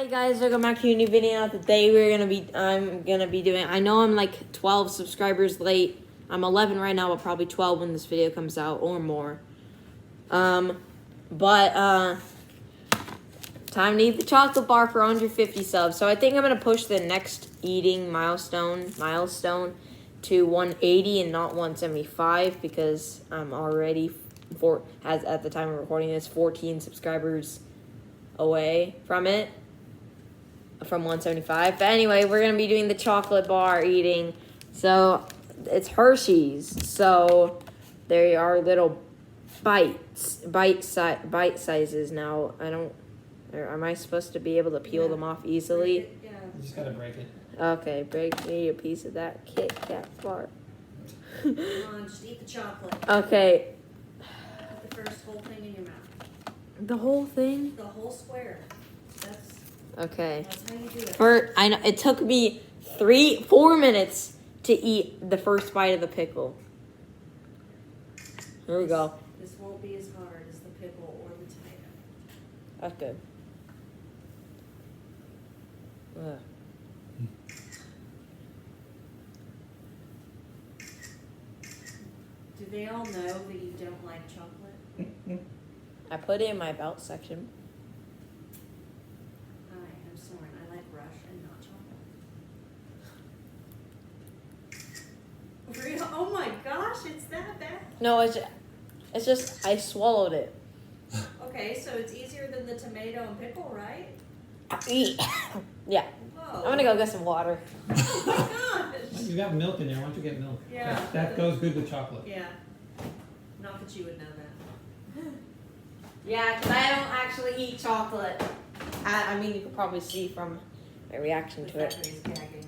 Hi guys, welcome back to a new video. Today I'm gonna be doing, I know I'm like 12 subscribers late. I'm 11 right now, but probably 12 when this video comes out or more. Time to eat the chocolate bar for 150 subs. So I think I'm gonna push the next eating milestone to 180 and not 175 because I'm already at the time of recording this 14 subscribers away from it. From 175. But anyway, we're gonna be doing the chocolate bar eating. So it's Hershey's. So they are little bite sizes now. Am I supposed to be able to peel them off easily? Yeah. You just gotta break it. Okay, break me a piece of that Kit Kat bar. Come on, just eat the chocolate. Okay, Put the first whole thing in your mouth. the whole thing. The whole square. Okay. That's how you do it. I know it took me 4 minutes to eat the first bite of the pickle. Here we go. This won't be as hard as the pickle or the tomato. That's good. Ugh. Do they all know that you don't like chocolate? I put it in my belt section. I am sworn. I like Rush and not chocolate. Real? Oh my gosh, it's that bad. No, it's just I swallowed it. Okay, so it's easier than the tomato and pickle, right? Yeah. Whoa. I'm gonna go get some water. Oh my gosh. You got milk in there. Why don't you get milk? Yeah. That goes good with chocolate. Yeah. Not that you would know that. Yeah, because I don't actually eat chocolate. I mean, you could probably see from my reaction to it. Zachary's gagging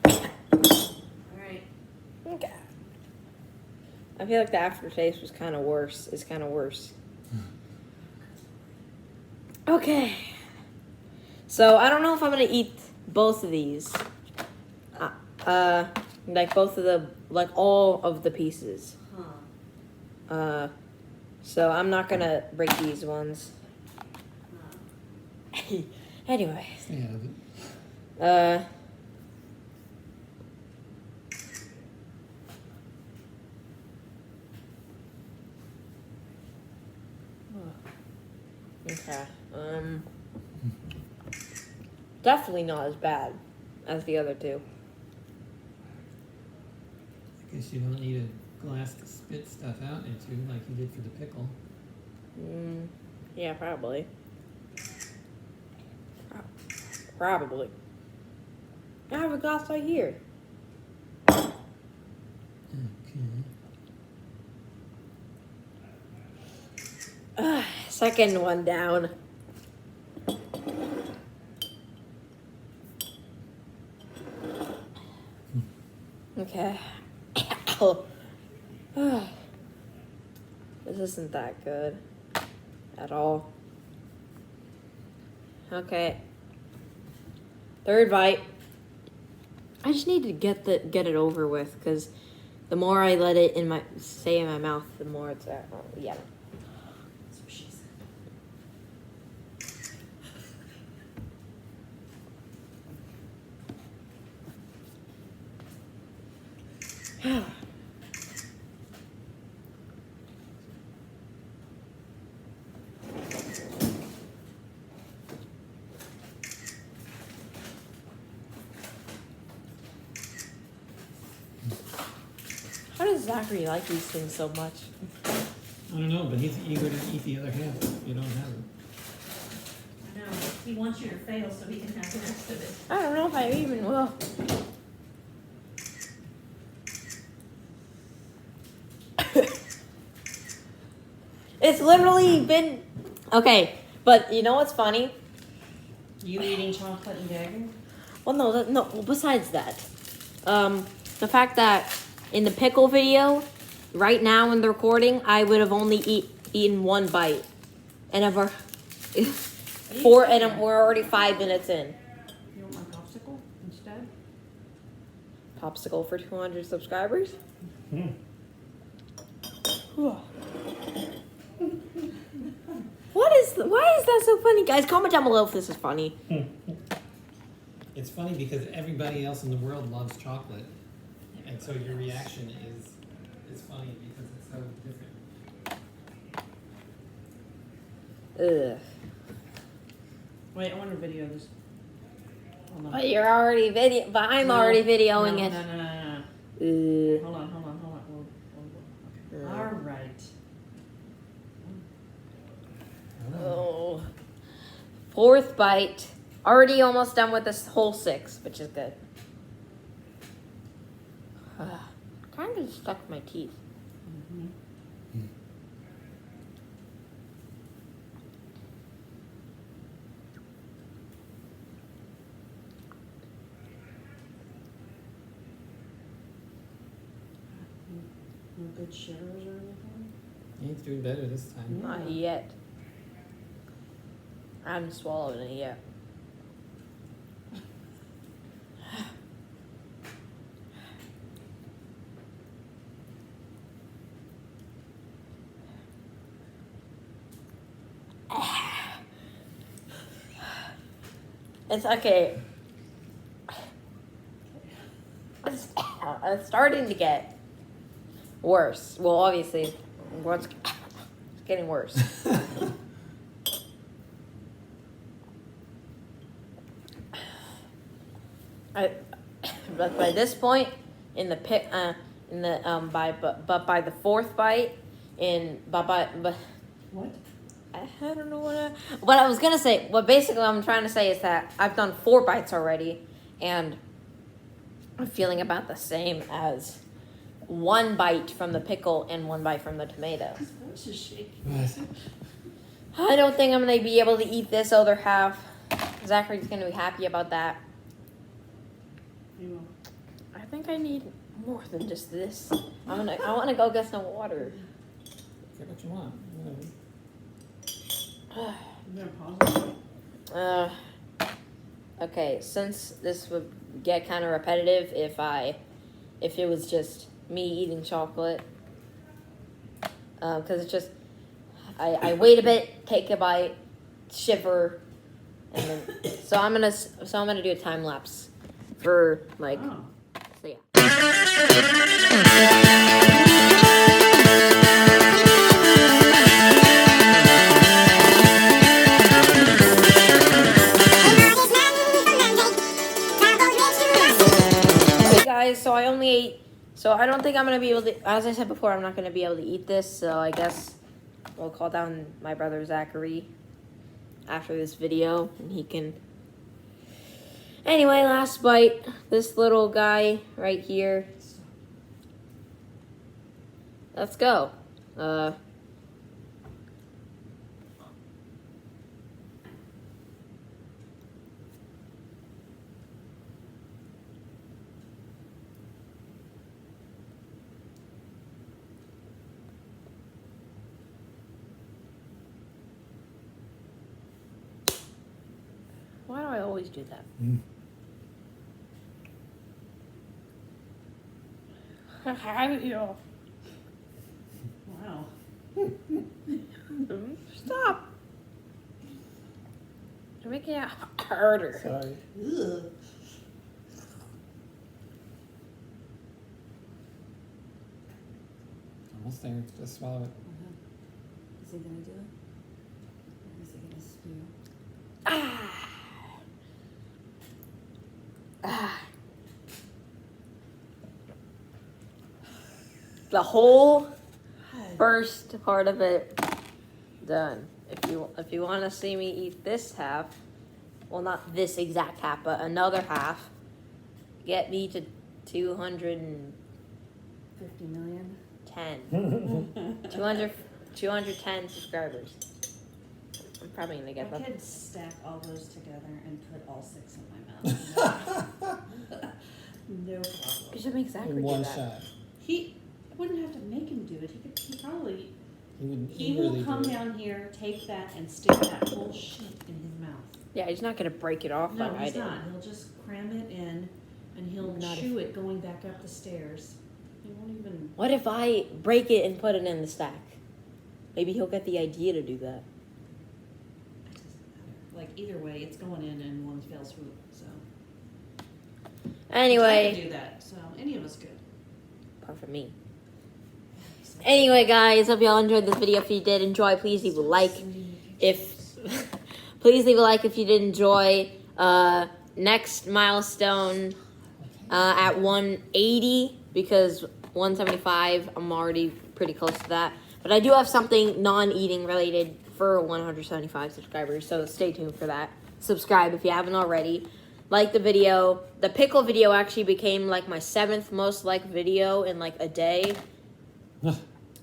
on chocolate. Alright. Okay. I feel like the aftertaste was kind of worse. It's kind of worse. Okay. So I don't know if I'm gonna eat both of these. Like both of all of the pieces. Huh. So I'm not gonna break these ones. Huh. Anyway. Yeah. Okay. Definitely not as bad as the other two. I guess you don't need a glass to spit stuff out into like you did for the pickle. Yeah, probably. Probably. I have a glass right here. Okay. Second one down. Okay. This isn't that good at all. Okay. Third bite. I just need to get it over with because the more I let it stay in my mouth, the more it's yeah. That's what she said. How does Zachary like these things so much? I don't know, but he's eager to eat the other half. You don't have it. I know. He wants you to fail so he can have the rest of it. I don't know if I even will. It's literally been okay, but you know what's funny? You eating chocolate and gagging? Well, no. Well, besides that, the fact that in the pickle video, right now in the recording, I would have only eaten one bite, and we're already 5 minutes in. You want my popsicle instead? Popsicle for 200 subscribers. What is the Why is that so funny, guys? Comment down below if this is funny. It's funny because everybody else in the world loves chocolate, and so your reaction is funny because it's so different. Ugh. Wait, I want to video this. Hold on. But you're already but I'm No, already videoing no, it. No, no, no, no. Ugh. Hold on. Okay. Yeah. All right. Oh. Oh. Fourth bite. Already almost done with this whole 6, which is good. Kind of stuck in my teeth. Mm-hmm. No good shares or anything? He's doing better this time. Not yet. I haven't swallowed it yet. It's okay. It's starting to get worse. Well, obviously, it's getting worse. But by this point, by the fourth bite, What? I don't know what I was gonna say. What basically I'm trying to say is that I've done 4 bites already, and I'm feeling about the same as 1 bite from the pickle and 1 bite from the tomato. His voice is shaking. I don't think I'm gonna be able to eat this other half. Zachary's gonna be happy about that. You will. I think I need more than just this. I wanna go get some water. Get what you want. Whatever. You gonna pause it? Okay, since this would get kind of repetitive if it was just me eating chocolate, because it's just I wait a bit, take a bite, shiver, and then so I'm gonna do a time lapse for like Oh. so yeah. Hey guys, so I only ate. So I don't think I'm gonna be able to. As I said before, I'm not gonna be able to eat this. So I guess we'll call down my brother Zachary after this video, and he can. Anyway, last bite. This little guy right here. Let's go. Why do I always do that? Wow. Stop. You're making it harder. Sorry. Ugh. Almost there. Just swallow it. Is he gonna do it? Or is he gonna spew? The whole first part of it done. If you want to see me eat this half, well, not this exact half, but another half, get me to 210. 50 million? 210 subscribers. I'm probably gonna get I that. could stack all those together and put all 6 in my mouth. No You problem. should make Zachary In do one that. shot. He wouldn't have to make him do it. He would He will eagerly come do it. down here, take that, and stick that whole shit in his mouth. Yeah, he's not gonna break it off No, like I he's did. not. He'll just cram it in, and he'll Not chew it going back up the stairs. He won't even. What if I break it and put it in the stack? Maybe he'll get the idea to do that. like either way, it's going in one fell swoop, so. I Anyway, could do that, so any of us could. apart from me. Anyway, guys, hope y'all enjoyed this video. If you did enjoy, please leave a like. Please leave a like if you did enjoy. Next milestone at 180 because 175. I'm already pretty close to that. But I do have something non-eating related for 175 subscribers, so stay tuned for that. Subscribe if you haven't already. Like the video. The pickle video actually became like my 7th most liked video in like a day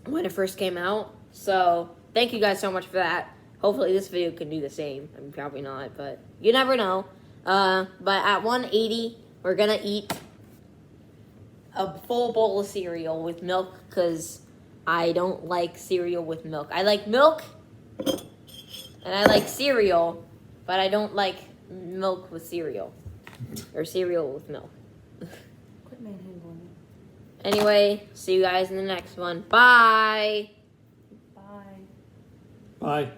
when it first came out. So thank you guys so much for that. Hopefully this video can do the same. I mean, probably not, but you never know. But at 180, we're gonna eat a full bowl of cereal with milk because I don't like cereal with milk. I like milk and I like cereal, but I don't like milk with cereal or cereal with milk. Quit manhandling Anyway, see you guys in the next one. Bye. it. Bye. Bye.